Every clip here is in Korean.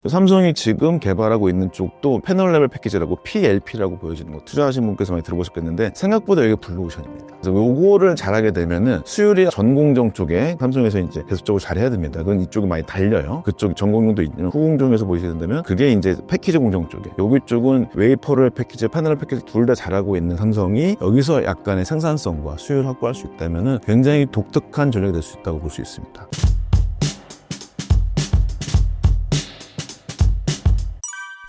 삼성이 지금 개발하고 있는 쪽도 패널 레벨 패키지라고 PLP라고 보여지는 거, 투자하신 분께서 많이 들어보셨겠는데 생각보다 이게 블루오션입니다. 그래서 요거를 잘하게 되면은 수율이 전공정 쪽에 삼성에서 이제 계속적으로 잘해야 됩니다. 그건 이쪽이 많이 달려요. 그쪽 전공정도 있는 후공정에서 보시게 된다면 그게 이제 패키지 공정 쪽에, 여기 쪽은 웨이퍼럴 패키지, 패널 패키지 둘 다 잘하고 있는 삼성이 여기서 약간의 생산성과 수율 확보할 수 있다면은 굉장히 독특한 전략이 될 수 있다고 볼 수 있습니다.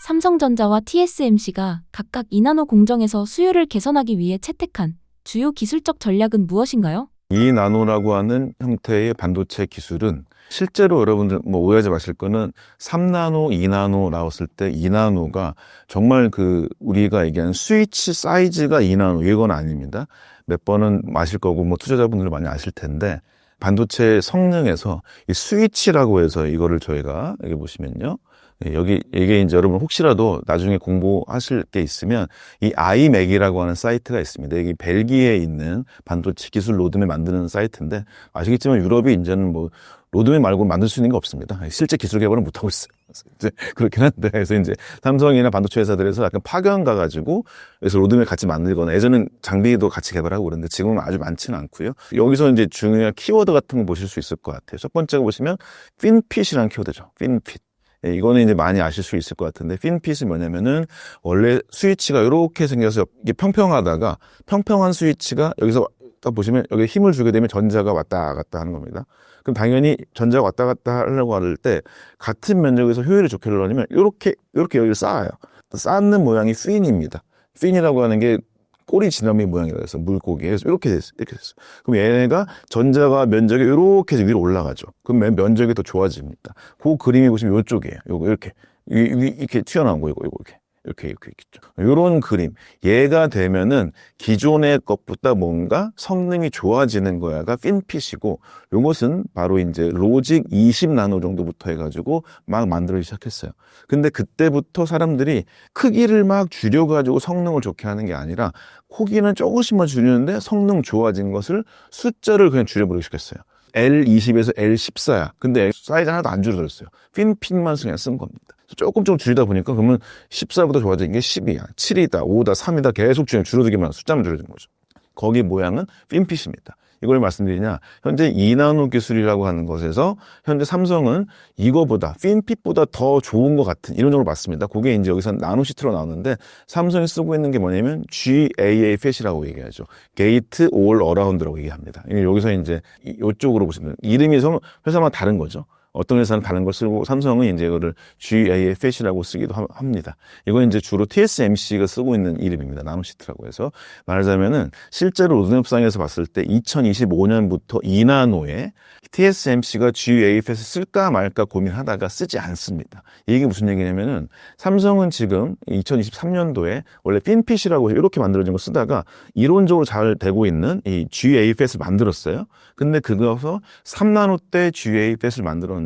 삼성전자와 TSMC가 각각 2나노 공정에서 수율을 개선하기 위해 채택한 주요 기술적 전략은 무엇인가요? 2나노라고 하는 형태의 반도체 기술은 실제로 여러분들 오해하지 마실 거는 3나노, 2나노 나왔을 때 2나노가 정말 우리가 얘기하는 스위치 사이즈가 2나노 이건 아닙니다. 몇 번은 아실 거고 투자자분들 많이 아실 텐데 반도체 성능에서 이 스위치라고 해서 이거를 저희가 여기 보시면요. 이게 이제 여러분 혹시라도 나중에 공부하실 게 있으면 이 아이맥이라고 하는 사이트가 있습니다. 여기 벨기에에 있는 반도체 기술 로드맵 만드는 사이트인데 아시겠지만 유럽이 이제는 로드맵 말고 만들 수 있는 게 없습니다. 실제 기술 개발은 못하고 있어요. 이제 그렇긴 한데, 그래서 이제 삼성이나 반도체 회사들에서 약간 파견 가가지고, 그래서 로드맵 같이 만들거나, 예전엔 장비도 같이 개발하고 그랬는데, 지금은 아주 많지는 않고요. 여기서 이제 중요한 키워드 같은 거 보실 수 있을 것 같아요. 첫 번째가 보시면, 핀핏이라는 키워드죠. 핀핏. 이거는 이제 많이 아실 수 있을 것 같은데, 핀핏은 뭐냐면은, 원래 스위치가 이렇게 생겨서 이게 평평하다가, 평평한 스위치가 여기서 딱 보시면, 여기 힘을 주게 되면 전자가 왔다 갔다 하는 겁니다. 그럼 당연히 전자가 왔다 갔다 하려고 할 때, 같은 면적에서 효율이 좋게 하려면, 이렇게 여기를 쌓아요. 쌓는 모양이 핀입니다. 핀이라고 하는 게 꼬리 지느러미 모양이라고 해서 물고기에서 이렇게 됐어요. 그럼 얘네가 전자가 면적이 이렇게 위로 올라가죠. 그럼 면적이 더 좋아집니다. 그 그림이 보시면 이쪽이에요. 요거 이렇게 튀어나온 거 이렇게 있죠. 요런 그림. 얘가 되면은 기존의 것보다 뭔가 성능이 좋아지는 거야가 핀핏이고, 요것은 바로 이제 로직 20나노 정도부터 해가지고 막 만들기 시작했어요. 근데 그때부터 사람들이 크기를 막 줄여가지고 성능을 좋게 하는 게 아니라 크기는 조금씩만 줄이는데 성능 좋아진 것을 숫자를 그냥 줄여버리기 시작했어요. L20에서 L14야. 근데 사이즈 하나도 안 줄어들었어요. 핀핏만 그냥 쓴 겁니다. 조금 줄이다 보니까 그러면 14보다 좋아진 게 10이야, 7이다, 5다, 3이다 계속 줄어들기만 숫자만 줄어든 거죠. 거기 모양은 핀핏입니다. 이걸 말씀드리냐, 현재 2나노 기술이라고 하는 것에서 현재 삼성은 이거보다 핀핏보다 더 좋은 것 같은 이런 정도로 봤습니다. 그게 이제 여기서 나노시트로 나오는데 삼성이 쓰고 있는 게 뭐냐면 GAA-FET이라고 얘기하죠. 게이트 올 어라운드라고 얘기합니다. 여기서 이제 이쪽으로 보시면 이름이 회사마다 다른 거죠. 어떤 회사는 다른 걸 쓰고 삼성은 이제 이거를 GAA-FET이라고 쓰기도 합니다. 이건 이제 주로 TSMC가 쓰고 있는 이름입니다. 나노시트라고 해서 말하자면은 실제로 로드맵상에서 봤을 때 2025년부터 2나노에 TSMC가 GAA-FET을 쓸까 말까 고민하다가 쓰지 않습니다. 이게 무슨 얘기냐면은 삼성은 지금 2023년도에 원래 핀핏이라고 이렇게 만들어진 거 쓰다가 이론적으로 잘 되고 있는 이 GAA-FET을 만들었어요. 근데 그거서 3나노 때 GAA-FET을 만들었는데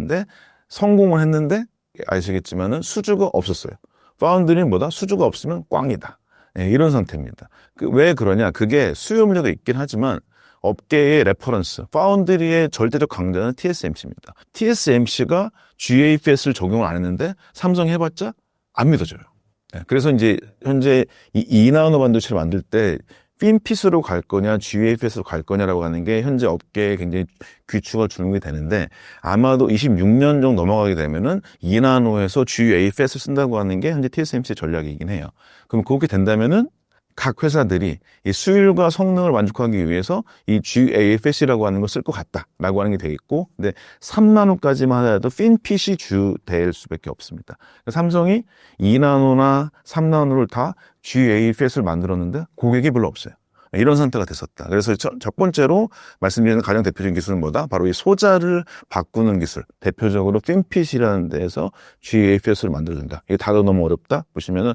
성공을 했는데 아시겠지만은 수주가 없었어요. 파운드리는 뭐다? 수주가 없으면 꽝이다. 네, 이런 상태입니다. 왜 그러냐? 그게 수요 문제도 있긴 하지만 업계의 레퍼런스, 파운드리의 절대적 강자는 TSMC입니다. TSMC가 GAA-FET을 적용을 안 했는데 삼성이 해봤자 안 믿어져요. 네, 그래서 이제 현재 이 2나노 반도체를 만들 때 핀핏으로 갈 거냐, GAA-FET으로 갈 거냐라고 하는 게 현재 업계에 굉장히 귀추가 주목이 되는데 아마도 26년 정도 넘어가게 되면은 2나노에서 GAA-FET을 쓴다고 하는 게 현재 TSMC의 전략이긴 해요. 그럼 그렇게 된다면은 각 회사들이 이 수율과 성능을 만족하기 위해서 이 GAA-FET이라고 하는 걸 쓸 것 같다라고 하는 게 되겠고, 근데 3나노까지만 하더라도 핀핏이 주될 수밖에 없습니다. 삼성이 2나노나 3나노를 다 GAA-FET을 만들었는데 고객이 별로 없어요. 이런 상태가 됐었다. 그래서 첫 번째로 말씀드리는 가장 대표적인 기술은 뭐다? 바로 이 소자를 바꾸는 기술. 대표적으로 핀핏이라는 데에서 GAA-FET을 만들어준다. 이게 다도 너무 어렵다? 보시면은,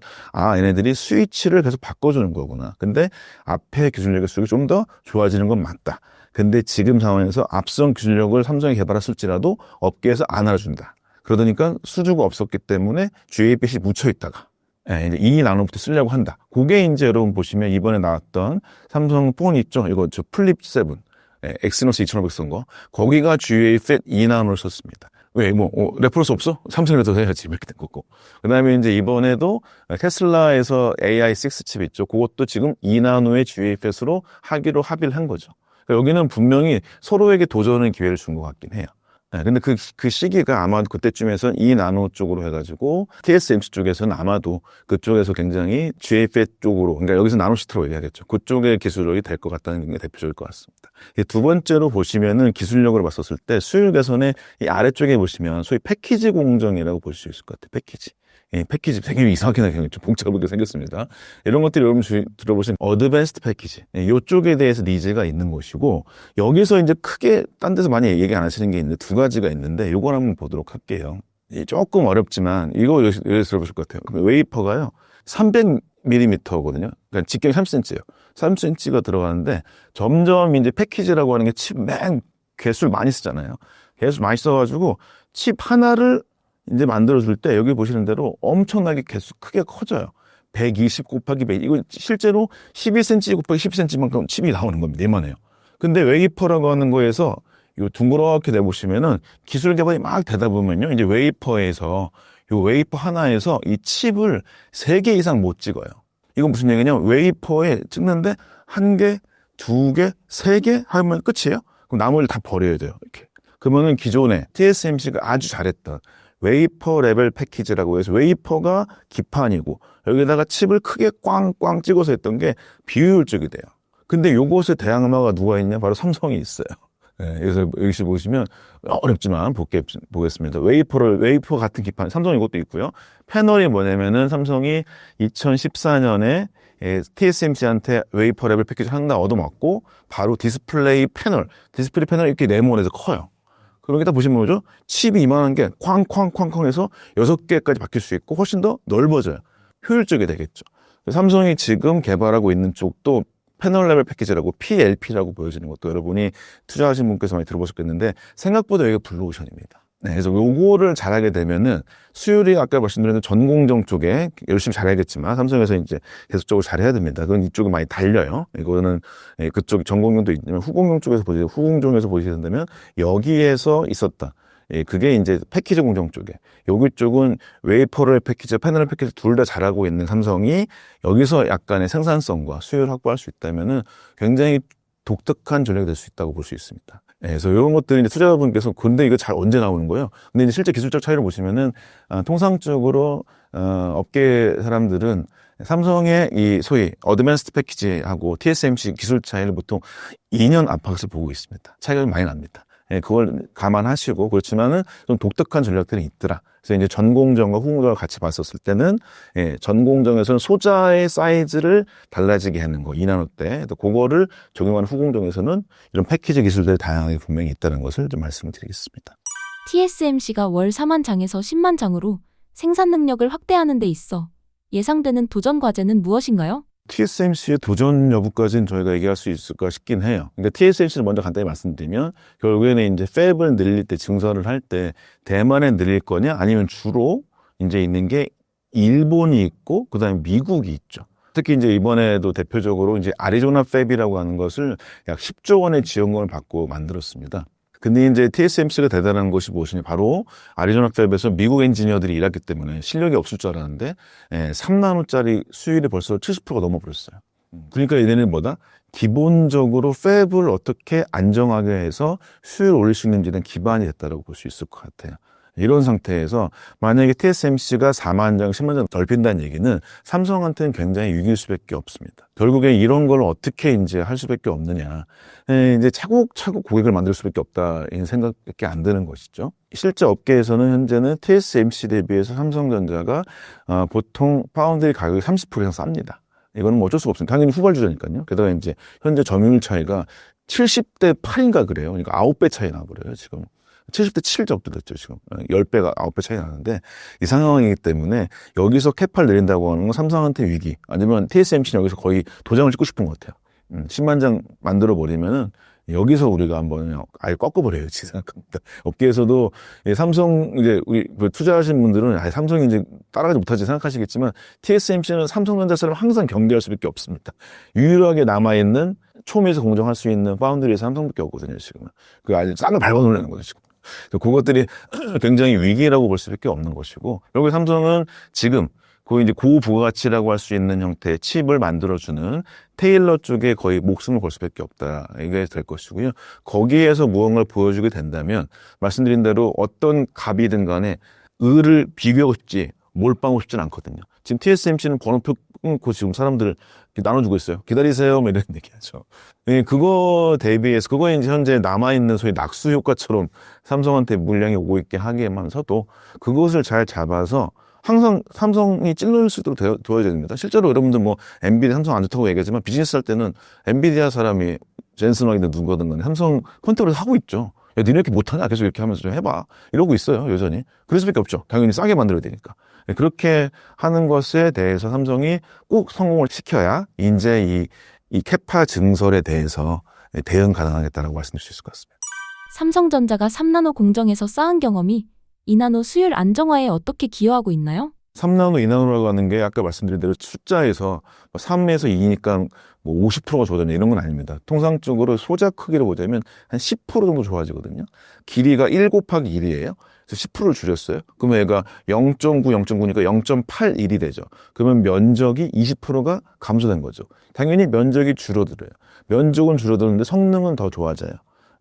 얘네들이 스위치를 계속 바꿔주는 거구나. 근데 앞에 기술력의 수익이 좀 더 좋아지는 건 맞다. 근데 지금 상황에서 앞선 기술력을 삼성이 개발했을지라도 업계에서 안 알아준다. 그러니까 수주가 없었기 때문에 GAA-FET이 묻혀있다가 이제 2나노부터 쓰려고 한다. 그게 이제 여러분 보시면 이번에 나왔던 삼성 폰 있죠? 이거 플립 7. 엑시노스 2500 쓴 거. 거기가 GAA-FET 2나노를 썼습니다. 왜, 레퍼런스 없어? 삼성이라도 해야지. 이렇게 된 거고. 그 다음에 이제 이번에도 테슬라에서 AI6 칩 있죠. 그것도 지금 2나노의 GFS로 하기로 합의를 한 거죠. 그러니까 여기는 분명히 서로에게 도전의 기회를 준 것 같긴 해요. 네, 근데 그 시기가 아마 그때쯤에선 2나노 쪽으로 해가지고 TSMC 쪽에서는 아마도 그쪽에서 굉장히 GFS 쪽으로, 그러니까 여기서 나노시트로 얘기하겠죠. 그쪽의 기술력이 될 것 같다는 게 대표적일 것 같습니다. 두 번째로 보시면은 기술력으로 봤었을 때 수율 개선의 이 아래쪽에 보시면 소위 패키지 공정이라고 볼 수 있을 것 같아요. 패키지. 패키지 되게 이상하게 좀 복잡하게 생겼습니다. 이런 것들이 여러분 들어보신 어드밴스드 패키지. 이쪽에 대해서 니즈가 있는 것이고, 여기서 이제 크게 딴 데서 많이 얘기 안 하시는 게 있는데 두 가지가 있는데, 요걸 한번 보도록 할게요. 조금 어렵지만, 이거 예를 들어보실 것 같아요. 웨이퍼가요, 300mm거든요. 그러니까 직경이 3cm예요. 3cm가 들어가는데, 점점 이제 패키지라고 하는 게 칩 개수를 많이 쓰잖아요. 개수 많이 써가지고, 칩 하나를 이제 만들어줄 때 여기 보시는 대로 엄청나게 개수 크게 커져요. 120 곱하기 100. 이거 실제로 12cm 곱하기 10cm만큼 칩이 나오는 겁니다. 이만해요. 근데 웨이퍼라고 하는 거에서 요 둥그렇게 내보시면은 기술 개발이 막 되다 보면요. 이제 웨이퍼에서 요 웨이퍼 하나에서 이 칩을 3개 이상 못 찍어요. 이건 무슨 얘기냐면 웨이퍼에 찍는데 1개, 2개, 3개 하면 끝이에요. 그럼 나머지 다 버려야 돼요. 이렇게. 그러면은 기존에 TSMC가 아주 잘했던 웨이퍼 레벨 패키지라고 해서 웨이퍼가 기판이고 여기다가 칩을 크게 꽝꽝 찍어서 했던 게 비효율적이 돼요. 근데 요것에 대항마가 누가 있냐? 바로 삼성이 있어요. 네, 그래서 여기 보시면 어렵지만 보겠습니다. 웨이퍼 같은 기판, 삼성 이것도 있고요. 패널이 뭐냐면은 삼성이 2014년에 TSMC한테 웨이퍼 레벨 패키지 하나 얻어맞고 바로 디스플레이 패널 이렇게 네모내서 커요. 그러게 딱 보시면 뭐죠? 칩이 이만한 게 쾅쾅쾅쾅 해서 6개까지 바뀔 수 있고 훨씬 더 넓어져요. 효율적이 되겠죠. 삼성이 지금 개발하고 있는 쪽도 패널 레벨 패키지라고 PLP라고 보여지는 것도 여러분이 투자하신 분께서 많이 들어보셨겠는데 생각보다 이게 블루오션입니다. 네, 그래서 요거를 잘하게 되면은 수율이 아까 말씀드린 전공정 쪽에 열심히 잘해야겠지만 삼성에서 이제 계속적으로 잘해야 됩니다. 그건 이쪽에 많이 달려요. 이거는 그쪽 전공정도 있지만 후공정 쪽에서 보시면 후공정에서 보시게 된다면 여기에서 있었다. 그게 이제 패키지 공정 쪽에 여기 쪽은 웨이퍼럴 패키지, 패널 패키지 둘 다 잘하고 있는 삼성이 여기서 약간의 생산성과 수율을 확보할 수 있다면은 굉장히 독특한 전략이 될 수 있다고 볼 수 있습니다. 네, 그래서 이런 것들이 이제 투자자분께서 근데 이거 잘 언제 나오는 거예요? 근데 이제 실제 기술적 차이를 보시면은 통상적으로 업계 사람들은 삼성의 이 소위 어드밴스드 패키지하고 TSMC 기술 차이를 보통 2년 안팎을 보고 있습니다. 차이가 많이 납니다. 예, 그걸 감안하시고 그렇지만은 좀 독특한 전략들이 있더라. 그래서 이제 전공정과 후공정을 같이 봤었을 때는 전공정에서는 소자의 사이즈를 달라지게 하는 거 2나노 때, 또 그거를 적용하는 후공정에서는 이런 패키지 기술들이 다양하게 분명히 있다는 것을 좀 말씀을 드리겠습니다. TSMC가 월 4만 장에서 10만 장으로 생산 능력을 확대하는 데 있어 예상되는 도전 과제는 무엇인가요? TSMC의 도전 여부까지는 저희가 얘기할 수 있을까 싶긴 해요. 그러니까 TSMC를 먼저 간단히 말씀드리면 결국에는 이제 팹을 늘릴 때 증설을 할 때 대만에 늘릴 거냐 아니면 주로 이제 있는 게 일본이 있고 그다음에 미국이 있죠. 특히 이제 이번에도 대표적으로 이제 아리조나 팹이라고 하는 것을 약 10조 원의 지원금을 받고 만들었습니다. 근데 이제 TSMC가 대단한 것이 무엇이냐, 바로 아리조나 팹에서 미국 엔지니어들이 일했기 때문에 실력이 없을 줄 알았는데 3나노짜리 수율이 벌써 70%가 넘어버렸어요. 그러니까 얘네는 뭐다? 기본적으로 팹을 어떻게 안정하게 해서 수율을 올릴 수 있는지에 대한 기반이 됐다고 볼 수 있을 것 같아요. 이런 상태에서 만약에 TSMC가 4만 장, 10만 장 넓힌다는 얘기는 삼성한테는 굉장히 위기일 수밖에 없습니다. 결국에 이런 걸 어떻게 이제 할 수밖에 없느냐. 이제 차곡차곡 고객을 만들 수밖에 없다. 이런 생각밖에 안 드는 것이죠. 실제 업계에서는 현재는 TSMC 대비해서 삼성전자가 보통 파운드리 가격이 30% 이상 쌉니다. 이거는 뭐 어쩔 수가 없습니다. 당연히 후발주자니까요. 게다가 이제 현재 점유율 차이가 70대 8인가 그래요. 그러니까 9배 차이 나버려요, 지금. 70대 7 정도 됐죠, 지금. 10배가 9배 차이 나는데, 이 상황이기 때문에 여기서 캐파를 내린다고 하는 건 삼성한테 위기, 아니면 TSMC는 여기서 거의 도장을 찍고 싶은 것 같아요. 10만 장 만들어버리면은 여기서 우리가 한번 아예 꺾어버려야지 생각합니다. 업계에서도 삼성, 이제 우리 투자하신 분들은 삼성이 이제 따라가지 못하지 생각하시겠지만, TSMC는 삼성전자처럼 항상 경쟁할 수밖에 없습니다. 유일하게 남아있는 초미에서 공정할 수 있는 파운드리에서 삼성밖에 없거든요, 지금은. 그 아주 싹을 밟아놓으려는 거죠, 지금. 그것들이 굉장히 위기라고 볼 수밖에 없는 것이고, 결국 삼성은 지금 그 이제 고부가가치라고 할 수 있는 형태의 칩을 만들어주는 테일러 쪽에 거의 목숨을 걸 수밖에 없다. 이게 될 것이고요. 거기에서 무언가를 보여주게 된다면 말씀드린 대로 어떤 갑이든 간에 을을 비교하고 싶지 몰빵하고 싶진 않거든요. 지금 TSMC는 번호표 끊고 지금 사람들 나눠주고 있어요. 기다리세요. 뭐 이런 얘기하죠. 예, 그거 대비해서 그거에 이제 현재 남아있는 소위 낙수 효과처럼 삼성한테 물량이 오고 있게 하기만서도 그것을 잘 잡아서 항상 삼성이 찔러줄 수 있도록 도와줘야 됩니다. 실제로 여러분들 뭐 엔비디아 삼성 안 좋다고 얘기하지만 비즈니스 할 때는 엔비디아 사람이 젠슨왕이든 누구든 간에 삼성 콘택을 하고 있죠. 야, 니네 이렇게 못하냐? 계속 이렇게 하면서 좀 해봐. 이러고 있어요, 여전히. 그럴 수밖에 없죠. 당연히 싸게 만들어야 되니까. 그렇게 하는 것에 대해서 삼성이 꼭 성공을 시켜야 이제 이 캐파 증설에 대해서 대응 가능하겠다라고 말씀드릴 수 있을 것 같습니다. 삼성전자가 3나노 공정에서 쌓은 경험이 2나노 수율 안정화에 어떻게 기여하고 있나요? 3나노, 2나노라고 하는 게 아까 말씀드린 대로 숫자에서 3에서 2니까 뭐 50%가 좋아졌냐 이런 건 아닙니다. 통상적으로 소자 크기를 보자면 한 10% 정도 좋아지거든요. 길이가 1 곱하기 1이에요. 그래서 10%를 줄였어요. 그러면 얘가 0.9, 0.9니까 0.81이 되죠. 그러면 면적이 20%가 감소된 거죠. 당연히 면적이 줄어들어요. 면적은 줄어드는데 성능은 더 좋아져요.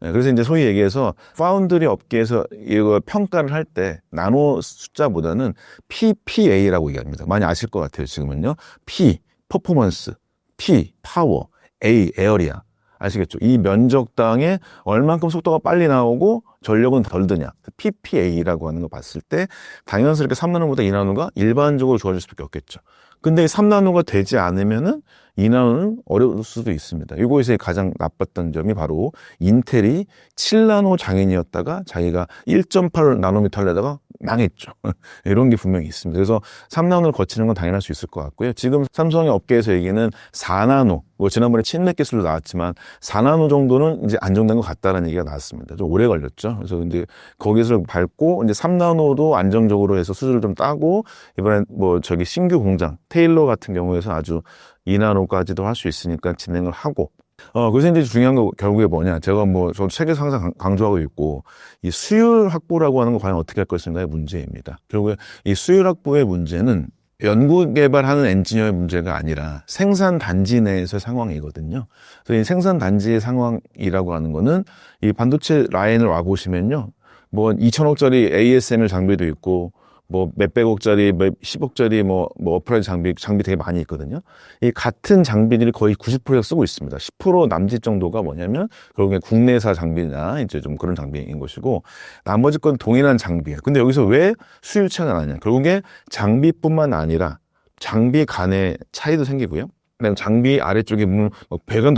그래서 이제 소위 얘기해서 파운드리 업계에서 이거 평가를 할 때 나노 숫자보다는 PPA라고 얘기합니다. 많이 아실 것 같아요, 지금은요. P, 퍼포먼스, P, 파워, A, 에어리아. 아시겠죠? 이 면적당에 얼만큼 속도가 빨리 나오고 전력은 덜 드냐. PPA라고 하는 거 봤을 때 당연스럽게 3나노보다 2나노가 일반적으로 좋아질 수밖에 없겠죠. 근데 3나노가 되지 않으면은 2나노는 어려울 수도 있습니다. 이거에서 가장 나빴던 점이 바로 인텔이 7나노 장인이었다가 자기가 1.8나노미터 하려다가 망했죠. 이런 게 분명히 있습니다. 그래서 3나노를 거치는 건 당연할 수 있을 것 같고요. 지금 삼성의 업계에서 얘기는 4나노, 뭐 지난번에 칩넷 기술도 나왔지만 4나노 정도는 이제 안정된 것 같다는 얘기가 나왔습니다. 좀 오래 걸렸죠. 그래서 근데 거기서 밟고 이제 3나노도 안정적으로 해서 수주를 좀 따고 이번엔 뭐 저기 신규 공장 테일러 같은 경우에서 아주 2나노까지도 할 수 있으니까 진행을 하고 그래서 이제 중요한 거 결국에 뭐냐. 제가 뭐, 저도 책에서 항상 강조하고 있고, 이 수율 확보라고 하는 거 과연 어떻게 할 것인가의 문제입니다. 결국에 이 수율 확보의 문제는 연구 개발하는 엔지니어의 문제가 아니라 생산 단지 내에서의 상황이거든요. 그래서 이 생산 단지의 상황이라고 하는 거는 이 반도체 라인을 와보시면요. 뭐 2천억짜리 ASML 장비도 있고, 뭐 몇백억짜리, 몇십억짜리 뭐 어프라이즈 장비 되게 많이 있거든요. 이 같은 장비들이 거의 90%가 쓰고 있습니다. 10% 남짓 정도가 뭐냐면 결국에 국내사 장비나 이제 좀 그런 장비인 것이고 나머지 건 동일한 장비예요. 근데 여기서 왜 수율 차이가 나냐? 결국에 장비뿐만 아니라 장비 간의 차이도 생기고요. 그다음에 장비 아래쪽에 뭐 배관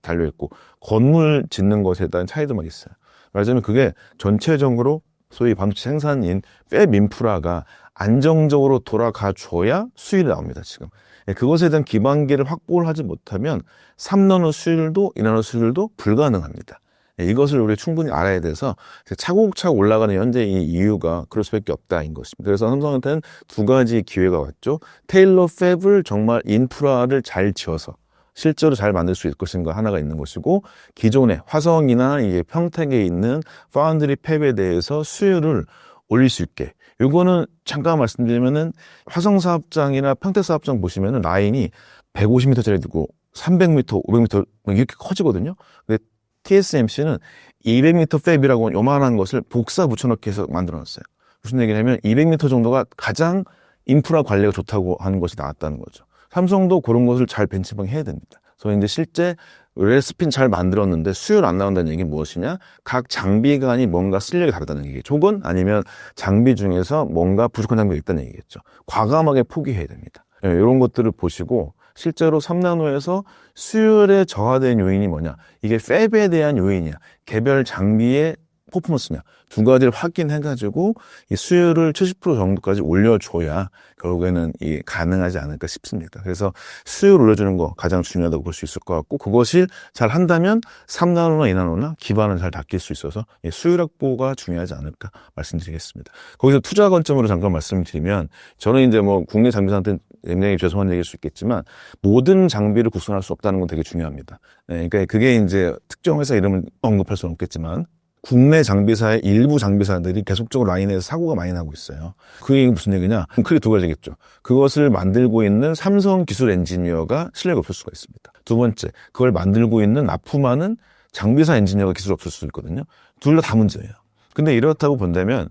달려 있고 건물 짓는 것에 대한 차이도 막 있어요. 말하자면 그게 전체적으로 소위 반도체 생산인 팹 인프라가 안정적으로 돌아가줘야 수율이 나옵니다, 지금. 그것에 대한 기반기를 확보를 하지 못하면 3나노 수율도 2나노 수율도 불가능합니다. 이것을 우리 충분히 알아야 돼서 차곡차곡 올라가는 현재 이 이유가 그럴 수밖에 없다인 것입니다. 그래서 삼성한테는 두 가지 기회가 왔죠. 테일러 팹을 정말 인프라를 잘 지어서 실제로 잘 만들 수 있을 것인가 하나가 있는 것이고 기존의 화성이나 이게 평택에 있는 파운드리 팹에 대해서 수율을 올릴 수 있게. 요거는 잠깐 말씀드리면은 화성 사업장이나 평택 사업장 보시면은 라인이 150m짜리 되고 300m, 500m 이렇게 커지거든요. 근데 TSMC는 200m 팹이라고 요만한 것을 복사 붙여넣기 해서 만들어놨어요. 무슨 얘기냐면 200m 정도가 가장 인프라 관리가 좋다고 하는 것이 나왔다는 거죠. 삼성도 그런 것을 잘 벤치마킹 해야 됩니다. 그래서 이제 실제 레시피는 잘 만들었는데 수율 안 나온다는 얘기는 무엇이냐? 각 장비 간이 뭔가 쓸력이 다르다는 얘기죠. 혹은 아니면 장비 중에서 뭔가 부족한 장비가 있다는 얘기겠죠. 과감하게 포기해야 됩니다. 이런 것들을 보시고 실제로 3나노에서 수율에 저하된 요인이 뭐냐? 이게 팹에 대한 요인이냐? 개별 장비의 퍼포먼스냐? 두 가지를 확인해가지고 이 수율을 70% 정도까지 올려줘야 결국에는 이 가능하지 않을까 싶습니다. 그래서 수율 올려주는 거 가장 중요하다고 볼 수 있을 것 같고 그것이 잘 한다면 3나노나 2나노나 기반을 잘 닦일 수 있어서 이 수율 확보가 중요하지 않을까 말씀드리겠습니다. 거기서 투자 관점으로 잠깐 말씀드리면 저는 이제 뭐 국내 장비사한테는 굉장히 죄송한 얘기일 수 있겠지만 모든 장비를 국산할 수 없다는 건 되게 중요합니다. 그러니까 그게 이제 특정 회사 이름을 언급할 수는 없겠지만 국내 장비사의 일부 장비사들이 계속적으로 라인에서 사고가 많이 나고 있어요. 그 얘기는 무슨 얘기냐? 크게 두 가지겠죠. 그것을 만들고 있는 삼성 기술 엔지니어가 실력이 없을 수가 있습니다. 두 번째, 그걸 만들고 있는 납품하는 장비사 엔지니어가 기술이 없을 수 있거든요. 둘 다 문제예요. 근데 이렇다고 본다면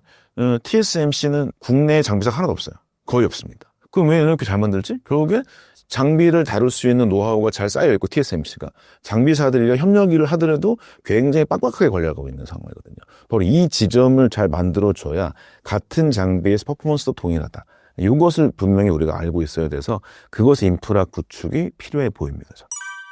TSMC는 국내 장비사가 하나도 없어요. 거의 없습니다. 그럼 왜 이렇게 잘 만들지? 결국에 장비를 다룰 수 있는 노하우가 잘 쌓여있고 TSMC가 장비사들과 협력을 하더라도 굉장히 빡빡하게 관리하고 있는 상황이거든요. 바로 이 지점을 잘 만들어줘야 같은 장비에서 퍼포먼스도 동일하다. 이것을 분명히 우리가 알고 있어야 돼서 그것의 인프라 구축이 필요해 보입니다.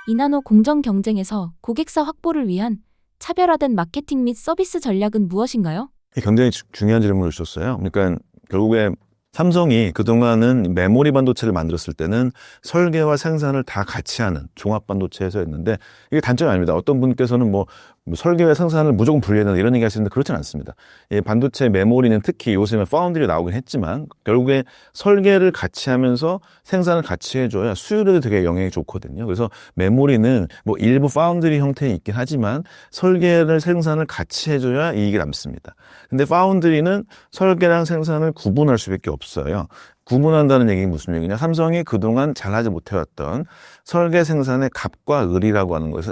이나노 공정 경쟁에서 고객사 확보를 위한 차별화된 마케팅 및 서비스 전략은 무엇인가요? 굉장히 중요한 질문을 주셨어요. 그러니까 결국에 삼성이 그동안은 메모리 반도체를 만들었을 때는 설계와 생산을 다 같이 하는 종합 반도체에서 했는데 이게 단점이 아닙니다. 어떤 분께서는 뭐 설계와 생산을 무조건 분리해야 된다 이런 얘기 하시는데 그렇진 않습니다. 이 반도체 메모리는 특히 요새는 파운드리 나오긴 했지만 결국에 설계를 같이 하면서 생산을 같이 해줘야 수율에도 되게 영향이 좋거든요. 그래서 메모리는 뭐 일부 파운드리 형태에 있긴 하지만 설계를 생산을 같이 해줘야 이익이 남습니다. 근데 파운드리는 설계랑 생산을 구분할 수밖에 없어요. 구분한다는 얘기는 무슨 얘기냐? 삼성이 그동안 잘하지 못해왔던 설계 생산의 갑과 을이라고 하는 것에서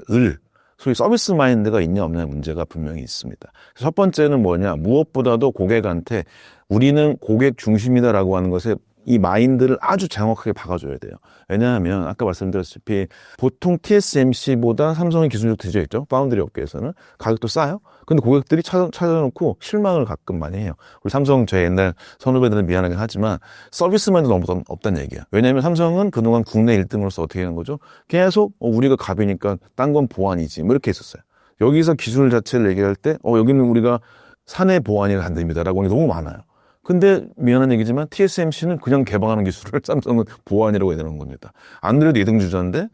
소위 서비스 마인드가 있냐 없냐의 문제가 분명히 있습니다. 첫 번째는 뭐냐? 무엇보다도 고객한테 우리는 고객 중심이다라고 하는 것에 이 마인드를 아주 정확하게 박아줘야 돼요. 왜냐하면 아까 말씀드렸다시피 보통 TSMC보다 삼성이 기술력도 뒤져 있죠. 파운드리 업계에서는 가격도 싸요. 근데 고객들이 찾아놓고 실망을 가끔 많이 해요. 우리 삼성 제 옛날 선후배들은 미안하긴 하지만 서비스만도 너무 없다는 얘기야. 왜냐하면 삼성은 그동안 국내 1등으로서 어떻게 하는 거죠? 계속 우리가 갑이니까 딴 건 보안이지 뭐 이렇게 했었어요. 여기서 기술 자체를 얘기할 때 여기는 우리가 사내 보안이 안 됩니다라고 하는 게 너무 많아요. 근데 미안한 얘기지만 TSMC는 그냥 개방하는 기술을 삼성은 보안이라고 해야 되는 겁니다. 안 그래도 2등 주자인데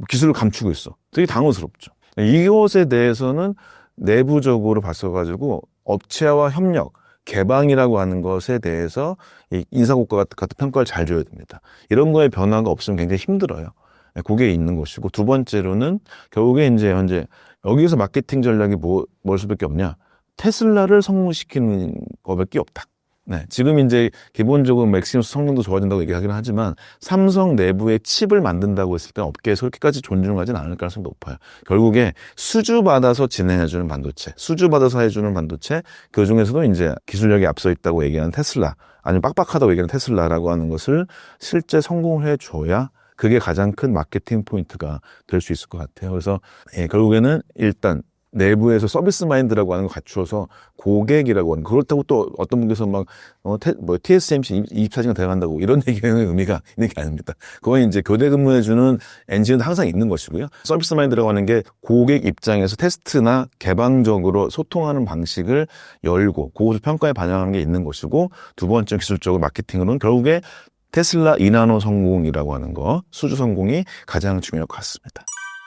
기술을 감추고 있어. 되게 당황스럽죠. 이것에 대해서는 내부적으로 봤어가지고 업체와 협력, 개방이라고 하는 것에 대해서 인사고과 같은 평가를 잘 줘야 됩니다. 이런 거에 변화가 없으면 굉장히 힘들어요. 그게 있는 것이고 두 번째로는 결국에 이제 현재 여기서 마케팅 전략이 뭘 수밖에 없냐? 테슬라를 성공시키는 것밖에 없다. 네, 지금 이제 기본적으로 맥시머스 성능도 좋아진다고 얘기하기는 하지만 삼성 내부의 칩을 만든다고 했을 때 업계에서 그렇게까지 존중하지는 않을 가능성이 높아요. 결국에 수주받아서 진행해주는 반도체, 수주받아서 해주는 반도체, 그 중에서도 이제 기술력이 앞서 있다고 얘기하는 테슬라, 아니면 빡빡하다고 얘기하는 테슬라라고 하는 것을 실제 성공해줘야 그게 가장 큰 마케팅 포인트가 될 수 있을 것 같아요. 그래서 결국에는 일단 내부에서 서비스 마인드라고 하는 거 갖추어서 고객이라고 하는, 그렇다고 또 어떤 분께서 TSMC 24시간 대응한다고 이런 얘기하는 의미가 있는 게 아닙니다. 그건 이제 교대 근무해주는 엔지니어도 항상 있는 것이고요. 서비스 마인드라고 하는 게 고객 입장에서 테스트나 개방적으로 소통하는 방식을 열고 그것을 평가에 반영하는 게 있는 것이고, 두 번째 기술적으로 마케팅으로는 결국에 테슬라 이나노 성공이라고 하는 거, 수주 성공이 가장 중요할 것 같습니다.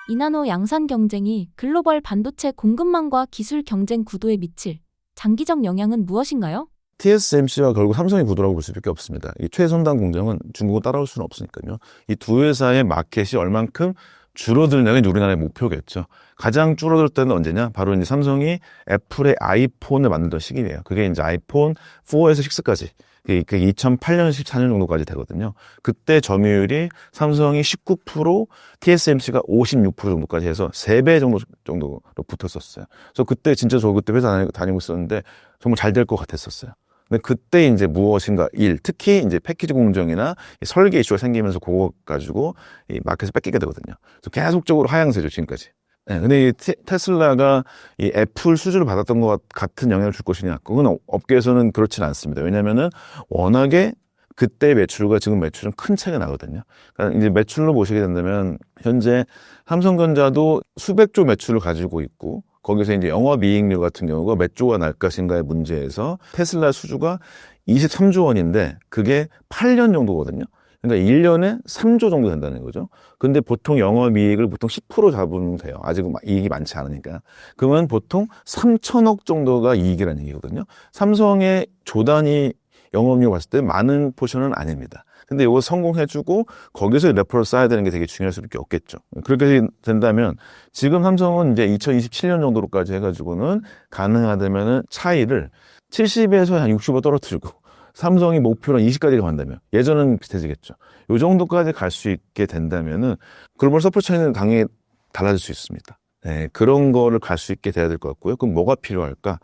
이나노 양산 경쟁이 글로벌 반도체 공급망과 기술 경쟁 구도에 미칠 장기적 영향은 무엇인가요? TSMC와 결국 삼성의 구도라고 볼 수밖에 없습니다. 이 최첨단 공정은 중국을 따라올 수는 없으니까요. 이 두 회사의 마켓이 얼만큼 줄어들냐가 우리나라의 목표겠죠. 가장 줄어들 때는 언제냐? 바로 이제 삼성이 애플의 아이폰을 만들던 시기예요. 그게 이제 아이폰 4에서 6까지. 그 2008년, 14년 정도까지 되거든요. 그때 점유율이 삼성이 19%, TSMC가 56% 정도까지 해서 3배 정도로 붙었었어요. 그래서 그때 진짜 저 그때 회사 다니고 있었는데 정말 잘 될 것 같았었어요. 근데 그때 이제 무엇인가 특히 이제 패키지 공정이나 설계 이슈가 생기면서 그거 가지고 이 마켓을 뺏기게 되거든요. 그래서 계속적으로 하향세죠, 지금까지. 네, 근데 이 테슬라가 이 애플 수주를 받았던 것 같은 영향을 줄 것이냐? 그건 업계에서는 그렇지는 않습니다. 왜냐면은 워낙에 그때 매출과 지금 매출은 큰 차이가 나거든요. 그러니까 이제 매출로 보시게 된다면 현재 삼성전자도 수백조 매출을 가지고 있고, 거기서 이제 영업이익률 같은 경우가 몇 조가 날 것인가의 문제에서 테슬라 수주가 23조 원인데 그게 8년 정도거든요. 그러니까 1년에 3조 정도 된다는 거죠. 근데 보통 영업이익을 보통 10% 잡으면 돼요. 아직 이익이 많지 않으니까. 그러면 보통 3천억 정도가 이익이라는 얘기거든요. 삼성의 조 단위 영업이익 봤을 때 많은 포션은 아닙니다. 근데 이거 성공해주고 거기서 레퍼럴 쌓아야 되는 게 되게 중요할 수밖에 없겠죠. 그렇게 된다면 지금 삼성은 이제 2027년 정도로까지 해가지고는 가능하다면은 차이를 70에서 한 60으로 떨어뜨리고 삼성이 목표는 20까지 간다면 예전은 비슷해지겠죠. 이 정도까지 갈 수 있게 된다면은 글로벌 서플라이는 당연히 달라질 수 있습니다. 네, 그런 거를 갈 수 있게 돼야 될 것 같고요. 그럼 뭐가 필요할까?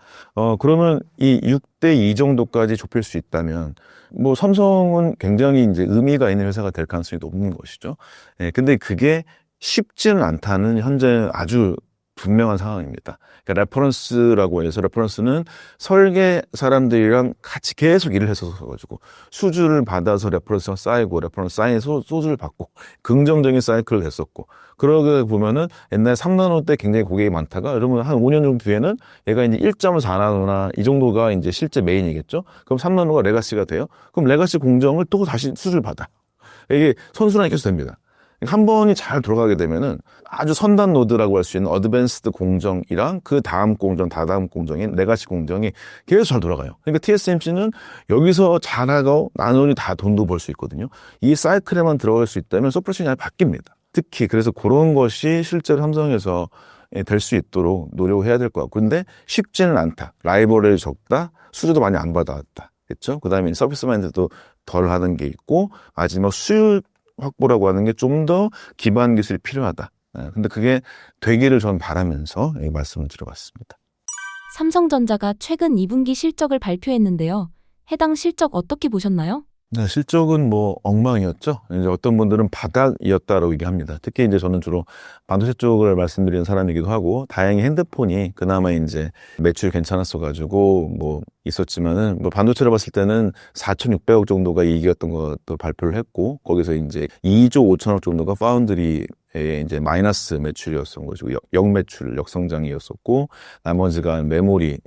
그러면 이 6대 2 정도까지 좁힐 수 있다면, 뭐, 삼성은 굉장히 이제 의미가 있는 회사가 될 가능성이 높은 것이죠. 네, 근데 그게 쉽지는 않다는 현재 아주 분명한 상황입니다. 그러니까 레퍼런스라고 해서 레퍼런스는 설계 사람들이랑 같이 계속 일을 했어서 가지고 수주를 받아서 레퍼런스가 쌓이고 레퍼런스 쌓여서 소주를 받고 긍정적인 사이클을 했었고 그러게 보면은 옛날 3나노 때 굉장히 고객이 많다가 여러분 한 5년 정도 뒤에는 얘가 이제 1.4나노나 이 정도가 이제 실제 메인이겠죠. 그럼 3나노가 레가시가 돼요. 그럼 레가시 공정을 또 다시 수주를 받아. 이게 선순환이 계속 됩니다. 한 번이 잘 돌아가게 되면은 아주 선단 노드라고 할 수 있는 어드밴스드 공정이랑 그 다음 공정, 다다음 공정인 레가시 공정이 계속 잘 돌아가요. 그러니까 TSMC는 여기서 잘하고 나누니 다 돈도 벌 수 있거든요. 이 사이클에만 들어갈 수 있다면 서플라이가 잘 바뀝니다. 특히 그래서 그런 것이 실제로 삼성에서 될 수 있도록 노력해야 될 것 같고 근데 쉽지는 않다. 라이벌이 적다. 수주도 많이 안 받아왔다. 그렇죠? 그다음에 서비스 마인드도 덜 하는 게 있고 마지막 수율 확보라고 하는 게 좀 더 기반 기술이 필요하다. 근데 그게 되기를 전 바라면서 이 말씀을 드려봤습니다. 삼성전자가 최근 2분기 실적을 발표했는데요. 해당 실적 어떻게 보셨나요? 네, 실적은 뭐 엉망이었죠. 이제 어떤 분들은 바닥이었다라고 얘기합니다. 특히 이제 저는 주로 반도체 쪽을 말씀드리는 사람이기도 하고, 다행히 핸드폰이 그나마 이제 매출이 괜찮았어가지고 뭐 있었지만은 뭐 반도체를 봤을 때는 4,600억 정도가 이익이었던 것도 발표를 했고, 거기서 이제 2조 5천억 정도가 파운드리에 이제 마이너스 매출이었던 것이고, 역매출, 역성장이었었고, 나머지가 메모리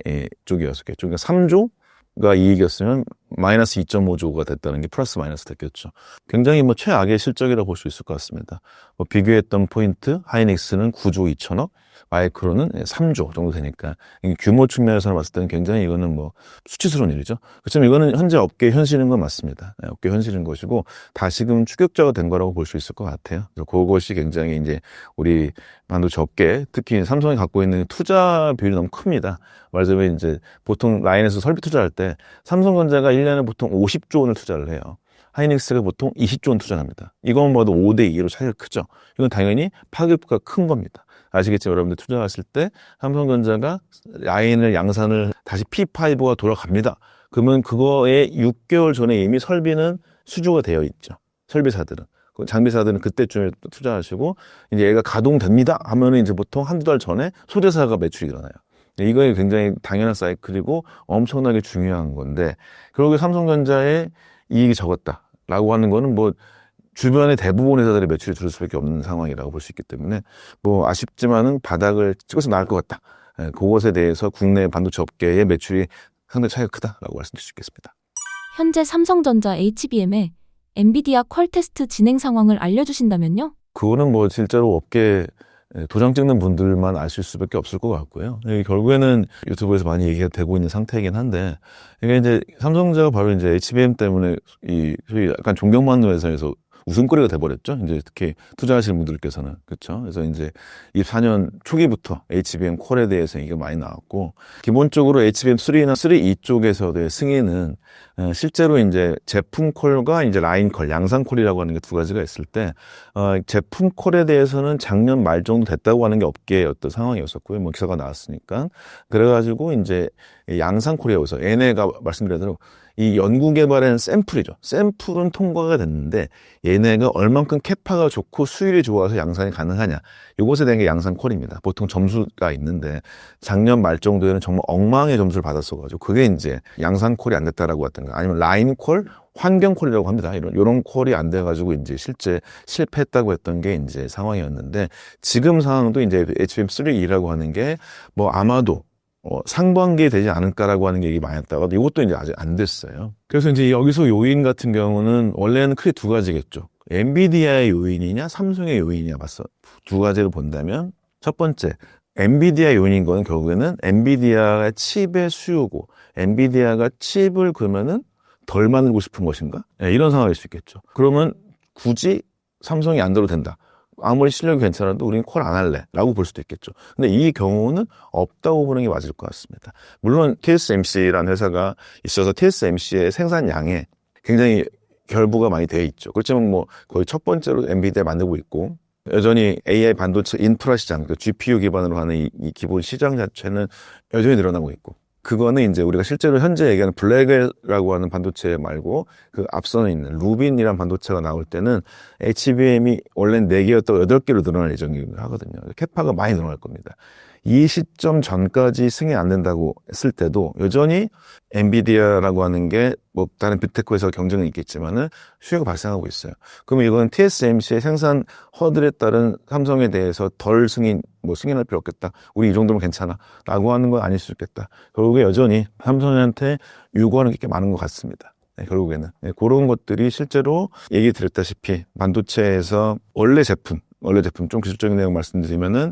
쪽이었었겠죠. 그러니까 3조가 이익이었으면 마이너스 2.5조가 됐다는 게 플러스 마이너스 됐겠죠. 굉장히 뭐 최악의 실적이라고 볼 수 있을 것 같습니다. 뭐 비교했던 포인트, 하이닉스는 9조 2천억, 마이크론은 3조 정도 되니까 규모 측면에서 봤을 때는 굉장히 이거는 뭐 수치스러운 일이죠. 그렇지만 이거는 현재 업계 현실인 건 맞습니다. 업계 현실인 것이고 다시금 추격자가 된 거라고 볼 수 있을 것 같아요. 그래서 그것이 굉장히 이제 우리 반도체 업계, 특히 삼성이 갖고 있는 투자 비율이 너무 큽니다. 말하자면 이제 보통 라인에서 설비 투자할 때 삼성전자가 1년에 보통 50조 원을 투자를 해요. 하이닉스가 보통 20조 원 투자를 합니다. 이건 봐도 5대 2로 차이가 크죠. 이건 당연히 파급부가 큰 겁니다. 아시겠지만 여러분들 투자하실 때 삼성전자가 라인을 양산을 다시 P5가 돌아갑니다. 그러면 그거에 6개월 전에 이미 설비는 수주가 되어 있죠. 설비사들은. 장비사들은 그때쯤에 투자하시고 이제 얘가 가동됩니다 하면은 이제 보통 한두 달 전에 소재사가 매출이 일어나요. 이거에 굉장히 당연한 사이클이고 엄청나게 중요한 건데, 그러게 삼성전자의 이익이 적었다라고 하는 거는 뭐 주변의 대부분 회사들의 매출이 줄을 수밖에 없는 상황이라고 볼 수 있기 때문에 뭐 아쉽지만은 바닥을 찍어서 나갈 것 같다. 그것에 대해서 국내 반도체 업계의 매출이 상당히 차이가 크다라고 말씀드릴 수 있겠습니다. 현재 삼성전자 HBM의 엔비디아 퀄 테스트 진행 상황을 알려주신다면요? 그거는 뭐 실제로 업계 도장 찍는 분들만 아실 수밖에 없을 것 같고요. 결국에는 유튜브에서 많이 얘기가 되고 있는 상태이긴 한데, 이게 이제 삼성전자가 바로 이제 HBM 때문에 소위 약간 존경받는 회사에서 웃음거리가 돼버렸죠. 이제 특히 투자하시는 분들께서는. 그렇죠. 그래서 이제 24년 초기부터 HBM 콜에 대해서 얘기가 많이 나왔고, 기본적으로 HBM3나 3E 쪽에서의 승인은 실제로 이제 제품 콜과 이제 라인 콜, 양산 콜이라고 하는 게 두 가지가 있을 때, 제품 콜에 대해서는 작년 말 정도 됐다고 하는 게 업계의 어떤 상황이었었고요. 뭐 기사가 나왔으니까. 그래가지고 이제 양산 콜에 여기서 얘네가 말씀드린 대로 이 연구개발에는 샘플이죠. 샘플은 통과가 됐는데 얘네가 얼만큼 캐파가 좋고 수율이 좋아서 양산이 가능하냐. 이것에 대한 게 양산 콜입니다. 보통 점수가 있는데 작년 말 정도에는 정말 엉망의 점수를 받았어가지고 그게 이제 양산 콜이 안 됐다라고 했던가, 아니면 라인 콜, 환경 콜이라고 합니다. 이런 콜이 안 돼가지고 이제 실제 실패했다고 했던 게 이제 상황이었는데, 지금 상황도 이제 HBM3E라고 하는 게 뭐 아마도 상반기에 되지 않을까라고 하는 얘기 많이 했다가 이것도 이제 아직 안 됐어요. 그래서 이제 여기서 요인 같은 경우는 원래는 크게 두 가지겠죠. 엔비디아의 요인이냐, 삼성의 요인이냐 봤어. 두 가지를 본다면 첫 번째, 엔비디아 요인인 거는 결국에는 엔비디아가 칩의 수요고, 엔비디아가 칩을 그러면은 덜 만들고 싶은 것인가? 네, 이런 상황일 수 있겠죠. 그러면 굳이 삼성이 안 들어도 된다. 아무리 실력이 괜찮아도 우리는 콜 안 할래 라고 볼 수도 있겠죠. 근데 이 경우는 없다고 보는 게 맞을 것 같습니다. 물론 TSMC라는 회사가 있어서 TSMC의 생산량에 굉장히 결부가 많이 되어 있죠. 그렇지만 뭐 거의 첫 번째로 엔비디아 만들고 있고, 여전히 AI 반도체 인프라 시장, 그 GPU 기반으로 하는 이 기본 시장 자체는 여전히 늘어나고 있고, 그거는 이제 우리가 실제로 현재 얘기하는 블랙웰라고 하는 반도체 말고 그 앞선에 있는 루빈이라는 반도체가 나올 때는 HBM이 원래는 4개였다가 8개로 늘어날 예정이긴 하거든요. 캐파가 많이 늘어날 겁니다. 이 시점 전까지 승인 안 된다고 했을 때도 여전히 엔비디아라고 하는 게 뭐 다른 빅테크 회사와 경쟁은 있겠지만은 수요가 발생하고 있어요. 그러면 이건 TSMC의 생산 허들에 따른 삼성에 대해서 덜 승인할 필요 없겠다. 우리 이 정도면 괜찮아. 라고 하는 건 아닐 수 있겠다. 결국에 여전히 삼성한테 요구하는 게 꽤 많은 것 같습니다. 네, 결국에는. 네, 그런 것들이 실제로 얘기 드렸다시피 반도체에서 원래 제품 좀 기술적인 내용 말씀드리면은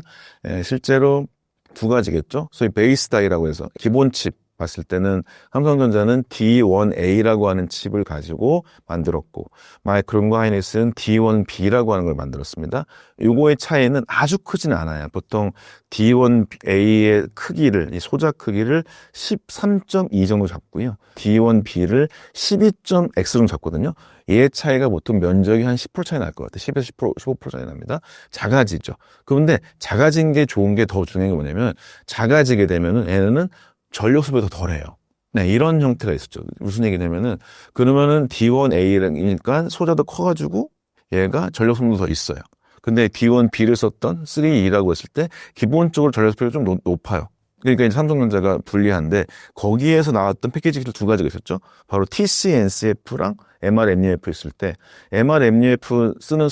실제로 두 가지겠죠. 소위 베이스 다이라고 해서 기본 칩 봤을 때는 삼성전자는 D1A라고 하는 칩을 가지고 만들었고, 마이크론과 하이닉스는 D1B라고 하는 걸 만들었습니다. 요거의 차이는 아주 크지는 않아요. 보통 D1A의 크기를, 이 소자 크기를 13.2 정도 잡고요. D1B를 12.X 정도 잡거든요. 얘의 차이가 보통 면적이 한 10% 차이 날 것 같아요. 10에서 10%, 15% 차이 납니다. 작아지죠. 그런데 작아진 게 좋은 게 더 중요한 게 뭐냐면, 작아지게 되면은 얘는 전력 소비가 더 덜해요. 네, 이런 형태가 있었죠. 무슨 얘기냐면은, 그러면은 D1A니까 소자도 커가지고 얘가 전력 소비도 더 있어요. 근데 D1B를 썼던 3E라고 했을 때 기본적으로 전력 소비가 좀 높아요. 그러니까 이제 삼성전자가 불리한데, 거기에서 나왔던 패키지 기술 두 가지가 있었죠. 바로 TC-NCF랑 MRMUF 있을 때, MRMUF 쓰는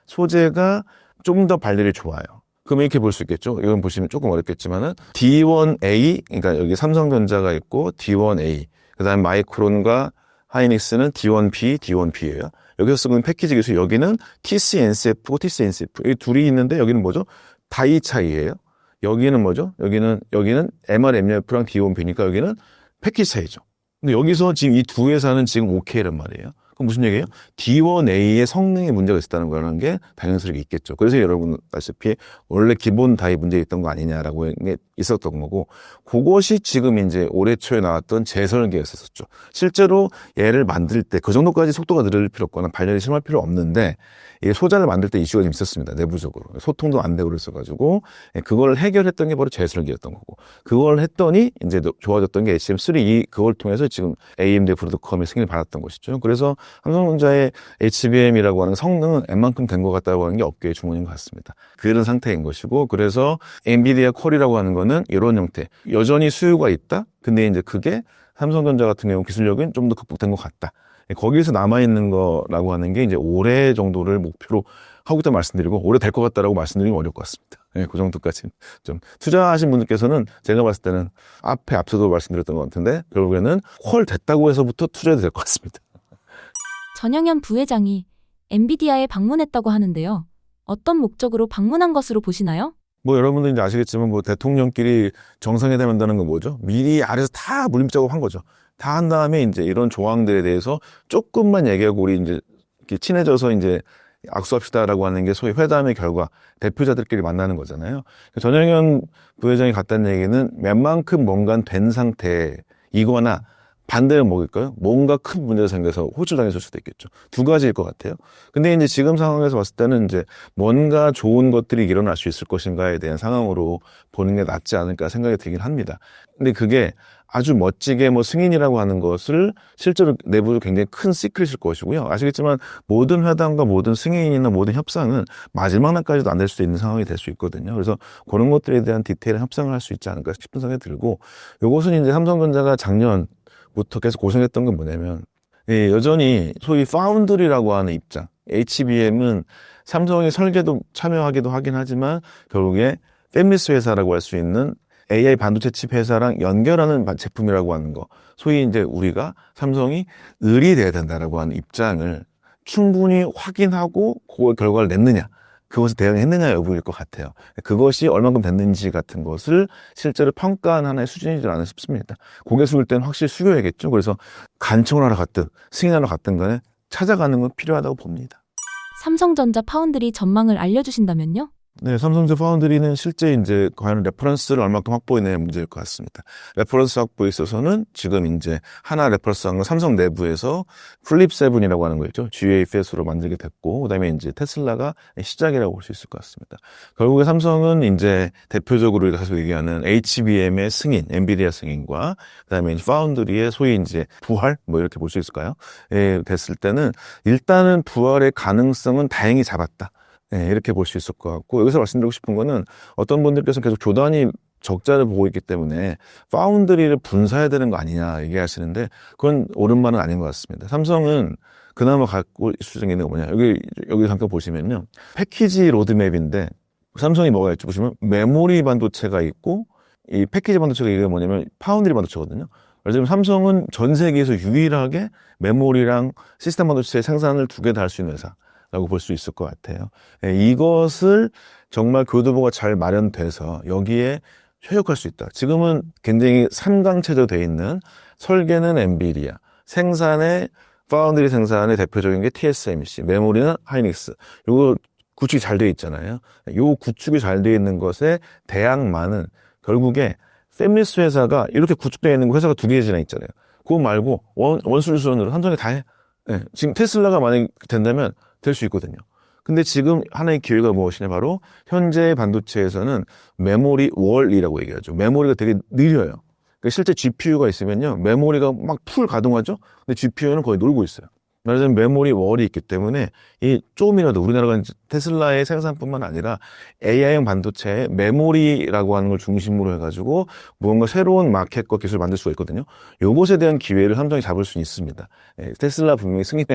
소재가 좀 더 발열이 좋아요. 그럼 이렇게 볼 수 있겠죠. 이건 보시면 조금 어렵겠지만은 D1A, 그러니까 여기 삼성전자가 있고 D1A, 그다음에 마이크론과 하이닉스는 D1B, D1B예요. 여기서 쓰는 패키지 기술, 여기는 TC-NCF고 TC-NCF. 이 둘이 있는데 여기는 뭐죠? 다이 차이예요. 여기는 뭐죠? 여기는 MRMUF랑 D1B니까 여기는 패키지 차이죠. 근데 여기서 지금 이 두 회사는 지금 OK란 말이에요. 그럼 무슨 얘기예요? D1A의 성능에 문제가 있었다는 거라는 게 당연스럽게 있겠죠. 그래서 여러분 아시다시피 원래 기본 다이 문제 있던 거 아니냐라고 게 있었던 거고, 그것이 지금 이제 올해 초에 나왔던 재설계였었죠. 실제로 얘를 만들 때 그 정도까지 속도가 느릴 필요 없거나 발열이 심할 필요 없는데, 이 소자를 만들 때 이슈가 좀 있었습니다. 내부적으로. 소통도 안 되고 그랬어가지고, 그걸 해결했던 게 바로 재설계였던 거고, 그걸 했더니 이제 좋아졌던 게 HBM3E, 그걸 통해서 지금 AMD 브로드컴이 승인을 받았던 것이죠. 그래서 삼성전자의 HBM이라고 하는 성능은 웬만큼 된 것 같다고 하는 게 업계의 주문인 것 같습니다. 그런 상태인 것이고, 그래서 엔비디아 콜이라고 하는 거는 이런 형태. 여전히 수요가 있다? 근데 이제 그게 삼성전자 같은 경우 기술력은 좀 더 극복된 것 같다. 거기서 남아있는 거라고 하는 게 이제 올해 정도를 목표로 하고 있다 말씀드리고, 올해 될 것 같다라고 말씀드리면 어려울 것 같습니다. 네, 그 정도까지는. 좀 투자하신 분들께서는 제가 봤을 때는 앞서도 말씀드렸던 것 같은데, 결국에는 콜 됐다고 해서부터 투자해도 될 것 같습니다. 전영현 부회장이 엔비디아에 방문했다고 하는데요. 어떤 목적으로 방문한 것으로 보시나요? 뭐 여러분들 이제 아시겠지만 뭐 대통령끼리 정상회담 한다는 건 뭐죠? 미리 아래서 다 물림 작업한 거죠. 다 한 다음에 이제 이런 조항들에 대해서 조금만 얘기하고 우리 이제 이렇게 친해져서 이제 악수합시다라고 하는 게 소위 회담의 결과, 대표자들끼리 만나는 거잖아요. 전영현 부회장이 갔다는 얘기는 웬만큼 뭔가 된 상태이거나, 반대는 뭐일까요? 뭔가 큰 문제가 생겨서 호출당했을 수도 있겠죠. 두 가지일 것 같아요. 근데 이제 지금 상황에서 봤을 때는 이제 뭔가 좋은 것들이 일어날 수 있을 것인가에 대한 상황으로 보는 게 낫지 않을까 생각이 들긴 합니다. 근데 그게 아주 멋지게 뭐 승인이라고 하는 것을 실제로 내부로 굉장히 큰 시크릿일 것이고요. 아시겠지만 모든 회담과 모든 승인이나 모든 협상은 마지막 날까지도 안 될 수도 있는 상황이 될 수 있거든요. 그래서 그런 것들에 대한 디테일한 협상을 할 수 있지 않을까 싶은 생각이 들고, 이것은 이제 삼성전자가 작년부터 계속 고생했던 건 뭐냐면, 여전히 소위 파운드리라고 하는 입장, HBM은 삼성이 설계도 참여하기도 하긴 하지만 결국에 팹리스 회사라고 할 수 있는 AI 반도체 칩 회사랑 연결하는 제품이라고 하는 거, 소위 이제 우리가 삼성이 을이 돼야 된다라고 하는 입장을 충분히 확인하고 그 결과를 냈느냐, 그것을 대응했느냐 여부일 것 같아요. 그것이 얼만큼 됐는지 같은 것을 실제로 평가하는 하나의 수준이지 않나 싶습니다. 고개 숙일 때는 확실히 숙여야겠죠. 그래서 간청을 하러 갔든 승인하러 갔든 간에 찾아가는 건 필요하다고 봅니다. 삼성전자 파운드리 전망을 알려주신다면요? 네, 삼성전자 파운드리는 실제 이제 과연 레퍼런스를 얼마큼 확보해내야 문제일 것 같습니다. 레퍼런스 확보에 있어서는 지금 이제 하나 레퍼런스 한 건 삼성 내부에서 플립 7이라고 하는 거 있죠. GAFS로 만들게 됐고, 그다음에 이제 테슬라가 시작이라고 볼 수 있을 것 같습니다. 결국에 삼성은 이제 대표적으로 우리가 계속 얘기하는 HBM의 승인, 엔비디아 승인과 그다음에 이제 파운드리의 소위 이제 부활, 뭐 이렇게 볼 수 있을까요? 예, 됐을 때는 일단은 부활의 가능성은 다행히 잡았다. 네, 이렇게 볼 수 있을 것 같고, 여기서 말씀드리고 싶은 거는 어떤 분들께서 계속 교단위 적자를 보고 있기 때문에 파운드리를 분사해야 되는 거 아니냐 얘기하시는데 그건 옳은 말은 아닌 것 같습니다. 삼성은 그나마 갖고 있을 수 있는 게 뭐냐, 여기 잠깐 보시면요, 패키지 로드맵인데 삼성이 뭐가 있죠? 보시면 메모리 반도체가 있고, 이 패키지 반도체가 이게 뭐냐면 파운드리 반도체거든요. 그래서 삼성은 전 세계에서 유일하게 메모리랑 시스템 반도체 생산을 두 개 다 할 수 있는 회사 라고 볼 수 있을 것 같아요. 이것을 정말 교두보가 잘 마련돼서 여기에 최적화할 수 있다. 지금은 굉장히 삼강체조 되어 있는, 설계는 엔비디아, 생산의 파운드리 생산의 대표적인 게 TSMC, 메모리는 하이닉스. 요거 구축이 잘 되어 있잖아요. 요 구축이 잘 되어 있는 것에 대항마는 결국에 팹리스 회사가 이렇게 구축되어 있는 회사가 두 개나 있잖아요. 그거 말고 원술수원으로 삼성이 다 해. 네, 지금 테슬라가 만약에 된다면 될 수 있거든요. 근데 지금 하나의 기회가 무엇이냐, 바로 현재 반도체에서는 메모리 월이라고 얘기하죠. 메모리가 되게 느려요. 그러니까 실제 GPU가 있으면요, 메모리가 막 풀 가동하죠. 근데 GPU는 거의 놀고 있어요. 말하자면 메모리 월이 있기 때문에 이 조금이라도 우리나라가 테슬라의 생산뿐만 아니라 AI형 반도체의 메모리라고 하는 걸 중심으로 해가지고 무언가 새로운 마켓과 기술을 만들 수가 있거든요. 요것에 대한 기회를 삼성이 잡을 수는 있습니다. 테슬라 분명히 승인이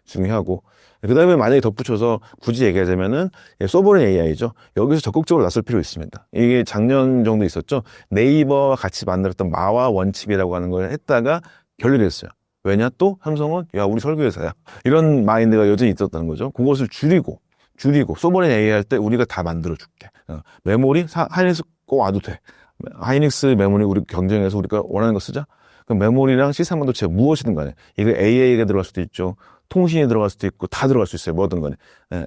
중요하고, 그 다음에 만약에 덧붙여서 굳이 얘기하자면은 소버린 AI죠. 여기서 적극적으로 나설 필요 있습니다. 이게 작년 정도 있었죠. 네이버와 같이 만들었던 마와 원칩이라고 하는 걸 했다가 결렬했어요. 왜냐? 또 삼성은 야, 우리 설계회사야, 이런 마인드가 여전히 있었다는 거죠. 그것을 줄이고 소버린 AI 할 때 우리가 다 만들어줄게. 메모리 하이닉스 꼭 와도 돼. 하이닉스 메모리 우리 경쟁해서 우리가 원하는 거 쓰자. 그럼 메모리랑 시스템 반도체 무엇이든 간에 이거 AI가 들어갈 수도 있죠. 통신이 들어갈 수도 있고 다 들어갈 수 있어요. 뭐든 간에.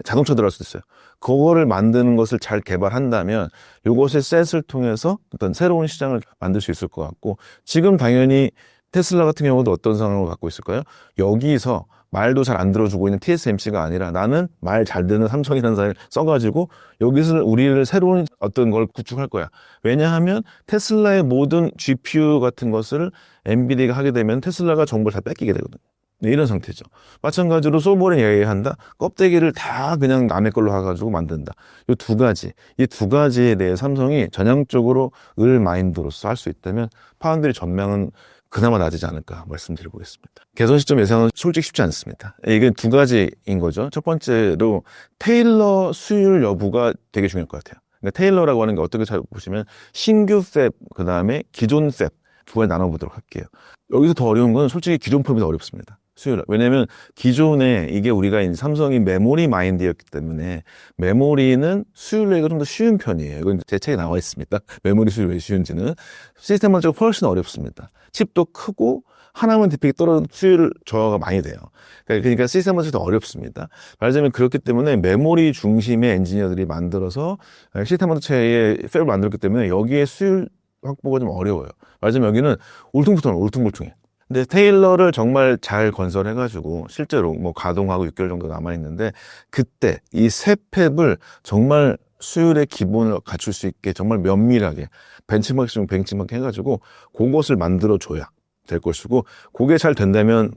자동차 들어갈 수도 있어요. 그거를 만드는 것을 잘 개발한다면 이것의 셋을 통해서 어떤 새로운 시장을 만들 수 있을 것 같고, 지금 당연히 테슬라 같은 경우도 어떤 상황을 갖고 있을까요? 여기서 말도 잘 안 들어주고 있는 TSMC가 아니라 나는 말 잘 듣는 삼성이라는 사람을 써가지고 여기서 우리를 새로운 어떤 걸 구축할 거야. 왜냐하면 테슬라의 모든 GPU 같은 것을 엔비디아가 하게 되면 테슬라가 정보를 다 뺏기게 되거든요. 네, 이런 상태죠. 마찬가지로 소버린 AI 한다? 껍데기를 다 그냥 남의 걸로 해가지고 만든다. 이 두 가지에 대해 삼성이 전향적으로 을 마인드로서 할 수 있다면 파운드리 전망은 그나마 낮지 않을까 말씀드려 보겠습니다. 개선 시점 예상은 솔직히 쉽지 않습니다. 이게 두 가지인 거죠. 첫 번째로 테일러 수율 여부가 되게 중요할 것 같아요. 그러니까 테일러라고 하는 게 어떻게 잘 보시면 신규 팹, 그 다음에 기존 팹 두 가지 나눠보도록 할게요. 여기서 더 어려운 건 솔직히 기존 팹이 더 어렵습니다. 수율. 왜냐면 기존에 이게 우리가 이제 삼성이 메모리 마인드였기 때문에 메모리는 수율 내기가 좀 더 쉬운 편이에요. 이건 제 책에 나와 있습니다. 메모리 수율이 왜 쉬운지는. 시스템 반도체가 훨씬 어렵습니다. 칩도 크고 하나만 디픽이 떨어져도 수율 저하가 많이 돼요. 그러니까 시스템 반도체도 어렵습니다. 말하자면 그렇기 때문에 메모리 중심의 엔지니어들이 만들어서 시스템 반도체의 팹을 만들었기 때문에 여기에 수율 확보가 좀 어려워요. 말하자면 여기는 울퉁불퉁해. 근데 테일러를 정말 잘 건설해가지고 실제로 뭐 가동하고 6개월 정도 남아있는데, 그때 이 새 팹을 정말 수율의 기본을 갖출 수 있게 정말 면밀하게 벤치마킹 해가지고 그것을 만들어줘야 될 것이고, 그게 잘 된다면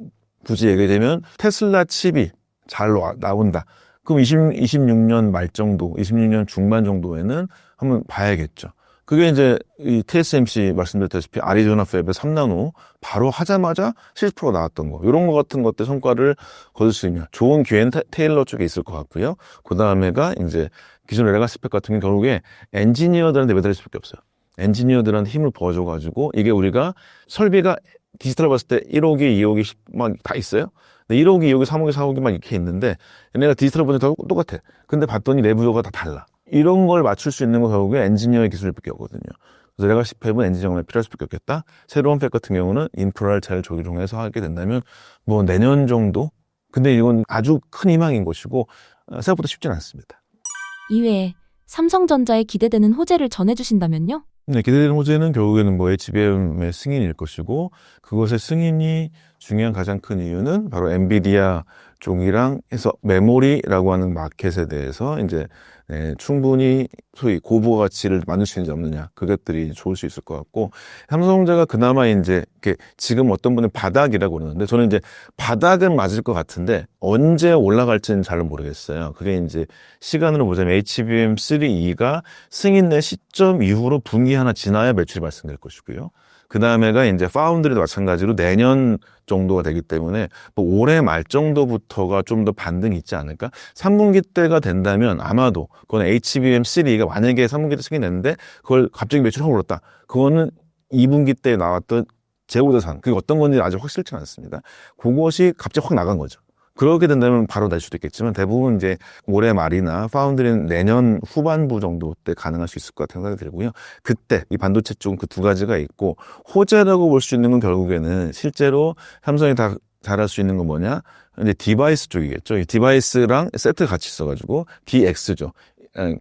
굳이 얘기되면 테슬라 칩이 잘 나온다. 그럼 26년 말 정도, 26년 중반 정도에는 한번 봐야겠죠. 그게 이제 이 TSMC 말씀드렸다시피 아리조나 팹의 3나노 바로 하자마자 70%가 나왔던 거, 이런 거 같은 것들 성과를 거둘 수 있는 좋은 기회는 테일러 쪽에 있을 것 같고요. 그 다음에가 이제 기존 레가시 팹 같은 경우는 결국에 엔지니어들한테 매달릴 수밖에 없어요. 엔지니어들한테 힘을 부어줘가지고, 이게 우리가 설비가 디지털 봤을 때 1호기, 2호기 막 다 있어요. 근데 1호기, 2호기, 3호기, 4호기만 이렇게 있는데 얘네가 디지털 버전이 다 똑같아. 근데 봤더니 내부 요소가 다 달라. 이런 걸 맞출 수 있는 거 결국에 엔지니어의 기술밖에 없거든요. 그래서 레가시 팹은 엔지니어가 필요할 수밖에 없겠다. 새로운 팹 같은 경우는 인프라를 잘 조정해서 하게 된다면 뭐 내년 정도? 근데 이건 아주 큰 희망인 것이고 생각보다 쉽지는 않습니다. 이외에 삼성전자에 기대되는 호재를 전해주신다면요? 네, 기대되는 호재는 결국에는 뭐 HBM의 승인일 것이고 그것의 승인이 중요한 가장 큰 이유는 바로 엔비디아 쪽이랑 해서 메모리라고 하는 마켓에 대해서 이제 충분히 소위 고부 가치를 만들 수 있는지 없느냐 그것들이 좋을 수 있을 것 같고 삼성전자가 그나마 이제 이렇게 지금 어떤 분은 바닥이라고 그러는데 저는 이제 바닥은 맞을 것 같은데 언제 올라갈지는 잘 모르겠어요. 그게 이제 시간으로 보자면 HBM3E가 승인된 시점 이후로 분기 하나 지나야 매출이 발생될 것이고요. 그 다음에가 이제 파운드리도 마찬가지로 내년 정도가 되기 때문에 뭐 올해 말 정도부터가 좀 더 반등이 있지 않을까? 3분기 때가 된다면 아마도 그건 HBM3가 만약에 3분기 때 승인했는데 그걸 갑자기 매출이 확 올랐다. 그거는 2분기 때 나왔던 재고자산 그게 어떤 건지 아직 확실치 않습니다. 그것이 갑자기 확 나간 거죠. 그렇게 된다면 바로 날 수도 있겠지만 대부분 이제 올해 말이나 파운드리는 내년 후반부 정도 때 가능할 수 있을 것 같은 생각이 들고요. 그때 이 반도체 쪽은 그 두 가지가 있고 호재라고 볼 수 있는 건 결국에는 실제로 삼성이 다 잘할 수 있는 건 뭐냐? 이제 디바이스 쪽이겠죠. 이 디바이스랑 세트 같이 써가지고 DX죠.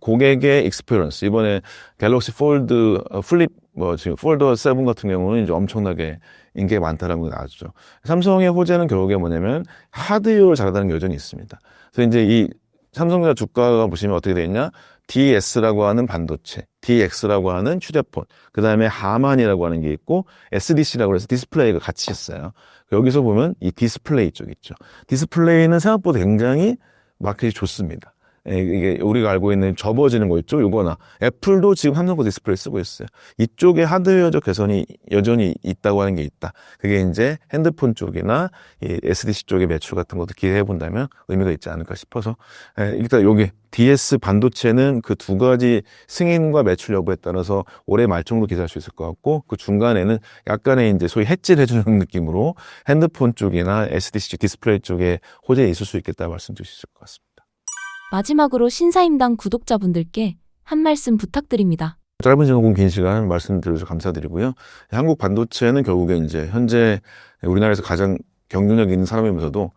고객의 익스피리언스. 이번에 갤럭시 폴드 플립 지금 폴더 7 같은 경우는 이제 엄청나게 인기가 많다라는 게 나왔죠. 삼성의 호재는 결국에 뭐냐면 하드웨어를 잘하다는 게 여전히 있습니다. 그래서 이제 이 삼성전자 주가가 보시면 어떻게 되어 있냐? DS라고 하는 반도체, DX라고 하는 휴대폰, 그 다음에 하만이라고 하는 게 있고 SDC라고 해서 디스플레이가 같이 있어요. 여기서 보면 이 디스플레이 쪽 있죠. 디스플레이는 생각보다 굉장히 마켓이 좋습니다. 이게 우리가 알고 있는 접어지는 거 있죠? 요거나 애플도 지금 삼성 거 디스플레이 쓰고 있어요. 이쪽에 하드웨어적 개선이 여전히 있다고 하는 게 있다. 그게 이제 핸드폰 쪽이나 이 SDC 쪽의 매출 같은 것도 기대해 본다면 의미가 있지 않을까 싶어서 일단 여기 DS 반도체는 그 두 가지 승인과 매출 여부에 따라서 올해 말 정도 기대할 수 있을 것 같고 그 중간에는 약간의 이제 소위 해지를 해주는 느낌으로 핸드폰 쪽이나 SDC 쪽 디스플레이 쪽에 호재가 있을 수 있겠다 말씀드릴 수 있을 것 같습니다. 마지막으로 신사임당 구독자분들께 한 말씀 부탁드립니다. 짧은 시간, 긴 시간 말씀드려주셔서 감사드리고요. 한국 반도체는 결국에 이제 현재 우리나라에서 가장 경쟁력 있는 사람이면서도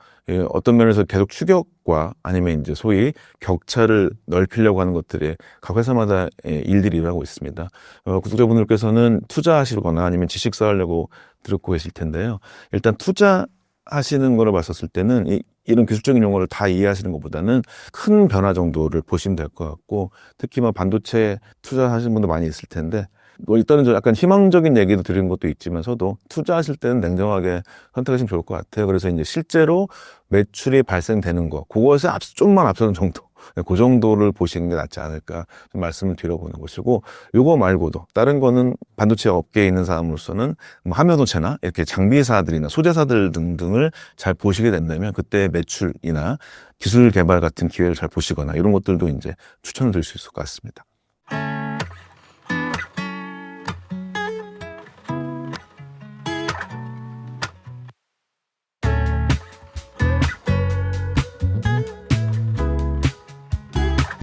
어떤 면에서 계속 추격과 아니면 이제 소위 격차를 넓히려고 하는 것들에 각 회사마다 일들이 일어나고 있습니다. 구독자분들께서는 투자하시거나 아니면 지식 쌓으려고 듣고 계실 텐데요. 일단 투자하시는 거를 봤었을 때는 이런 기술적인 용어를 다 이해하시는 것보다는 큰 변화 정도를 보시면 될 것 같고 특히 반도체 투자하시는 분도 많이 있을 텐데 일단은 좀 약간 희망적인 얘기도 드리는 것도 있지만서도 투자하실 때는 냉정하게 선택하시면 좋을 것 같아요. 그래서 이제 실제로 매출이 발생되는 거 그것에 좀만 앞서는 정도 그 정도를 보시는 게 낫지 않을까 좀 말씀을 드려보는 것이고 요거 말고도 다른 거는 반도체 업계에 있는 사람으로서는 하면도체나 이렇게 장비사들이나 소재사들 등등을 잘 보시게 된다면 그때 매출이나 기술 개발 같은 기회를 잘 보시거나 이런 것들도 이제 추천을 드릴 수 있을 것 같습니다.